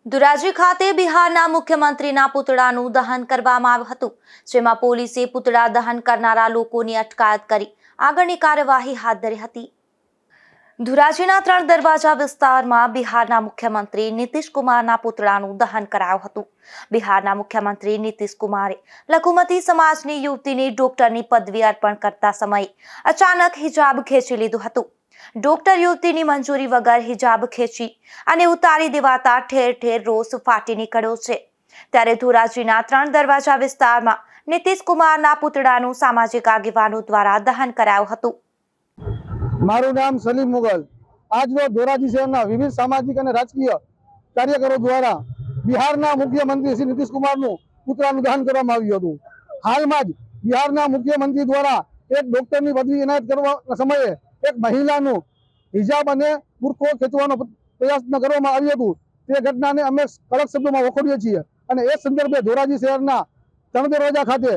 ધોરાજી ખાતે બિહારના મુખ્યમંત્રીના પુતળાનું દહન કરવામાં આવ્યું હતું, જેમાં પોલીસે પુતળા દહન કરનારા લોકોની અટકાયત કરી આગળની કાર્યવાહી હાથ ધરી હતી। ધોરાજીના 3 દરવાજા વિસ્તારમાં બિહારના મુખ્યમંત્રી નીતિશ કુમારના પુતળાનું દહન કરાયું હતું। બિહારના મુખ્યમંત્રી નીતિશ કુમારે લઘુમતી સમાજની યુવતીની ડોક્ટરની પદવી અર્પણ કરતા સમયે અચાનક હિજાબ ખેંચી લીધું હતું। ડોક્ટર યુવતીની મંજૂરી વગર હિજાબ ખેંચી અને ઉતારી દેવાતા ઠેર ઠેર રોષ ફાટી નીકળ્યો છે। ત્યારે ધોરાજીના 3 દરવાજા વિસ્તારમાં નીતિશ કુમારના પુતળાનું સામાજિક આગેવાનો દ્વારા દહન કરાયું હતું। મારું નામ સલીમ મુગલ। આજ રોજ ધોરાજી શહેરના વિવિધ સામાજિક અને રાજકીય કાર્યકરો દ્વારા બિહારના મુખ્યમંત્રી શ્રી નીતિશ કુમારનું પુતળાનું દહન કરવામાં આવ્યું હતું। હાલમાં જ બિહારના મુખ્યમંત્રી દ્વારા એક ડોક્ટરની પદવી એનાયત કરવા સમયે એક મહિલાનું હિજાબ અને બુરખો ખેંચવાનો પ્રયત્ન કરવામાં આવ્યો હતો। તે ઘટનાને અમે કડક શબ્દોમાં વખોડીએ છીએ અને એ સંદર્ભે ધોરાજી શહેરના 3 દરવાજા ખાતે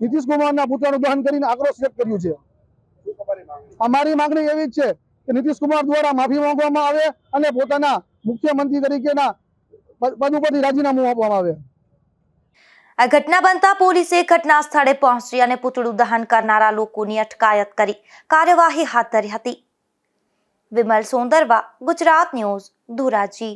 નીતિશ કુમારના પુતળાનું દહન કરીને આક્રોશ વ્યક્ત કર્યું છે। અમારી માંગણી એવી જ છે કે નીતિશ કુમાર દ્વારા માફી માંગવામાં આવે અને પોતાના મુખ્યમંત્રી તરીકેના પદ ઉપરથી રાજીનામું આપવામાં આવે। આ ઘટના બનતા પોલીસે ઘટના સ્થળે પહોંચી અને પુતળું દહન કરનારા લોકોની અટકાયત કરી કાર્યવાહી હાથ ધરી હતી। વિમલ સોંદરવા, ગુજરાત ન્યૂઝ, ધોરાજી।